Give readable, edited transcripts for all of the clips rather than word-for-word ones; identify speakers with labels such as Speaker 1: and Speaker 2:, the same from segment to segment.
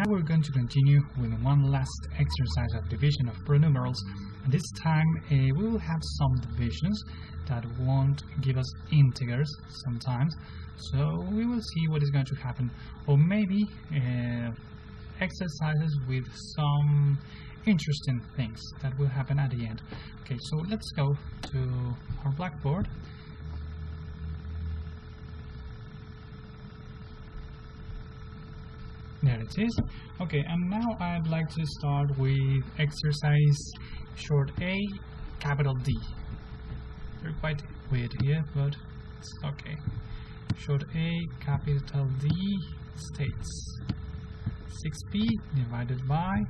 Speaker 1: Now we're going to continue with one last exercise of division of pronumerals. This time we will have some divisions that won't give us integers sometimes, so we will see what is going to happen, or maybe exercises with some interesting things that will happen at the end. Okay, so let's go to our blackboard. There it is. Okay, and now I'd like to start with exercise short A, capital D. They're quite weird here, but it's okay. Short A, capital D states 6p divided by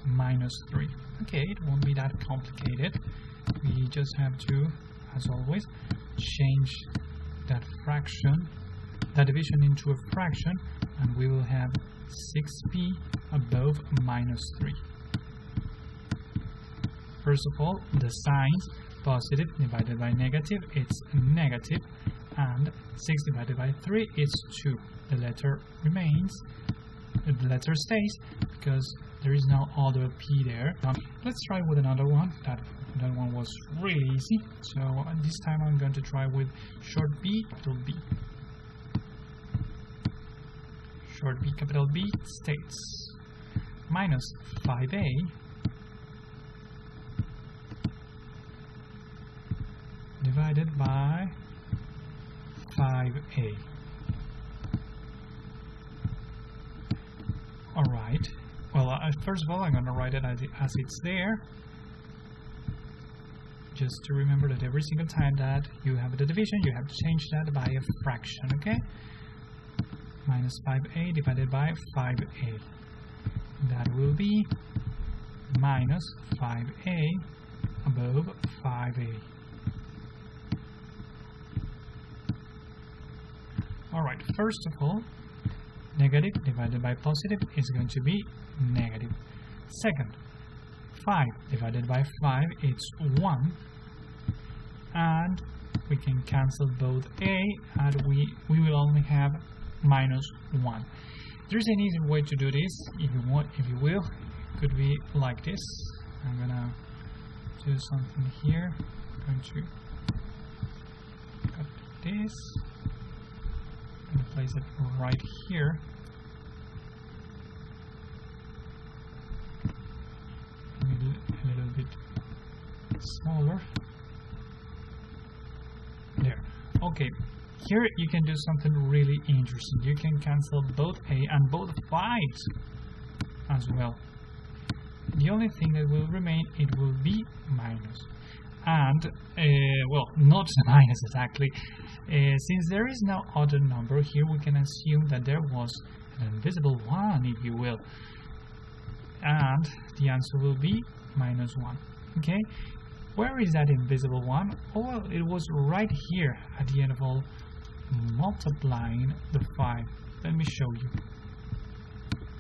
Speaker 1: -3. Okay, it won't be that complicated. We just have to, as always, change that fraction, that division into a fraction, and we will have 6p above -3. First of all, the signs, positive divided by negative, it's negative, and 6 divided by 3 is 2. The letter remains, the letter stays, because there is no other p there. Let's try with another one. That one was really easy, so this time I'm going to try with short b, capital B. Short b, capital B states -5a divided by 5a. Alright, well, first of all I'm going to write it as it's there, just to remember that every single time that you have the division you have to change that by a fraction, okay? -5a divided by 5a. That will be -5a above 5a. Alright, first of all, negative divided by positive is going to be negative. Second, 5 divided by 5, it's 1. And we can cancel both a, and we will only have -1. There's an easy way to do this, if you want, if you will. It could be like this. I'm gonna do something here. I'm going to cut this and place it right here. A little bit smaller. There. Okay. Here you can do something really interesting. You can cancel both a and both 5s as well. The only thing that will remain, it will be minus. And, well, not a minus exactly. Since there is no other number here, we can assume that there was an invisible 1, if you will. And the answer will be -1. Okay? Where is that invisible 1? Oh, well, it was right here at the end of all multiplying the 5. Let me show you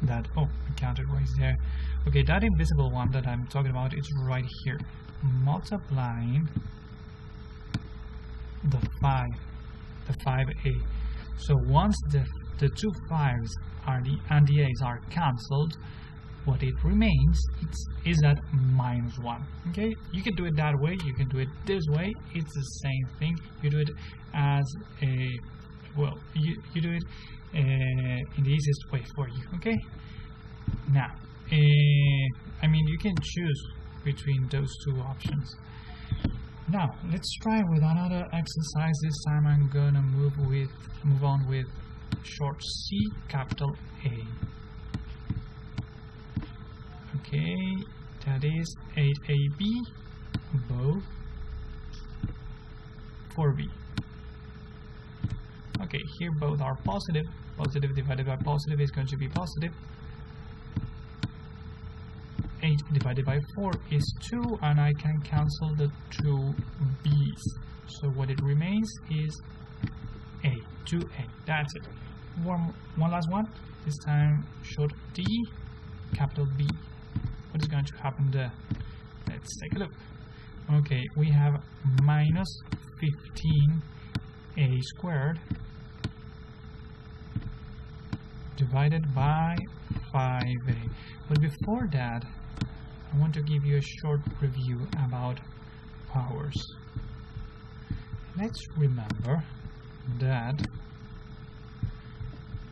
Speaker 1: that. Oh, I counted right there. Okay, that invisible 1 that I'm talking about is right here, multiplying the 5a. So once the two 5s are and the a's are cancelled, what it remains is that -1. Okay, you can do it that way, you can do it this way, it's the same thing. You do it as a, well, you do it in the easiest way for you. Okay, now I mean, you can choose between those two options. Now let's try with another exercise. This time I'm gonna move on with short C, capital A. Okay, that is 8ab above 4b. Okay, here both are positive. Positive divided by positive is going to be positive. 8 divided by 4 is 2, and I can cancel the two b's. So what it remains is a, 2a. That's it. One last one. This time short D, capital B. What is going to happen there? Let's take a look. Okay, we have -15a squared divided by 5a. But before that, I want to give you a short review about powers. Let's remember that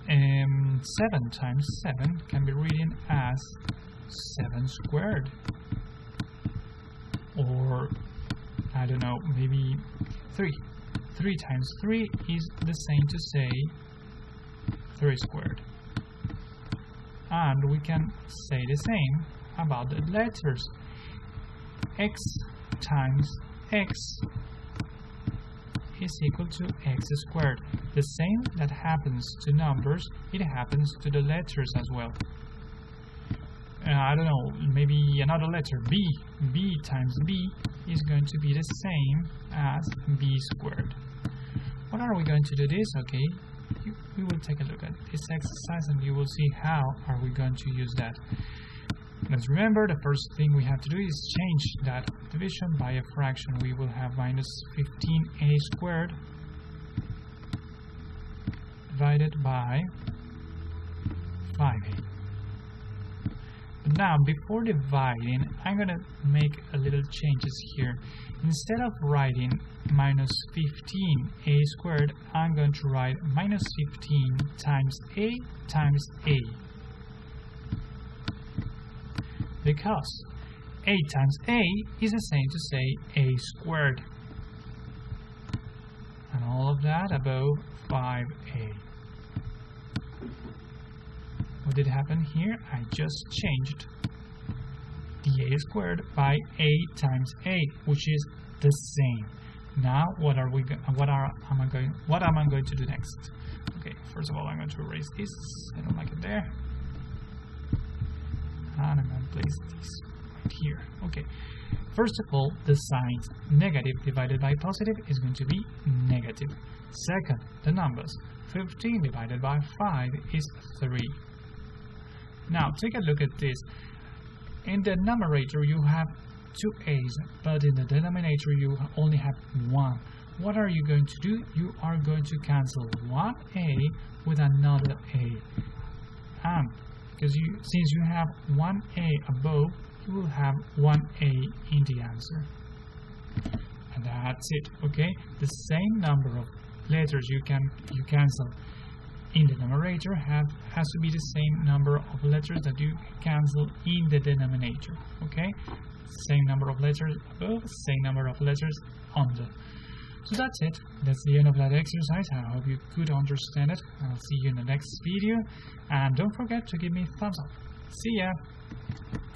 Speaker 1: 7 times 7 can be written as 7 squared. Or, I don't know, maybe 3. 3 times 3 is the same to say 3 squared. And we can say the same about the letters. X times x is equal to x squared. The same that happens to numbers, it happens to the letters as well. I don't know, maybe another letter, b. b times b is going to be the same as b squared. What are we going to do this? Okay, we will take a look at this exercise and you will see how are we going to use that. Let's remember, the first thing we have to do is change that division by a fraction. We will have minus 15a squared divided by 5a. But now, before dividing, I'm going to make a little changes here. Instead of writing minus 15a squared, I'm going to write minus 15 times a times a. Because a times a is the same to say a squared. And all of that above 5a. What did happen here? I just changed the a squared by a times a, which is the same. Now, what am I going to do next? Okay, first of all, I'm going to erase this. I don't like it there. And I'm going to place this right here. Okay, first of all, the signs negative divided by positive is going to be negative. Second, the numbers 15 divided by 5 is 3. Now, take a look at this. In the numerator, you have 2 a's, but in the denominator, you only have 1. What are you going to do? You are going to cancel one a with another a. Because since you have 1a above, you will have 1a in the answer. And that's it, okay? The same number of letters you cancel in the numerator has to be the same number of letters that you cancel in the denominator, okay? Same number of letters above, same number of letters under. So that's it. That's the end of that exercise. I hope you could understand it. I'll see you in the next video. And don't forget to give me a thumbs up. See ya!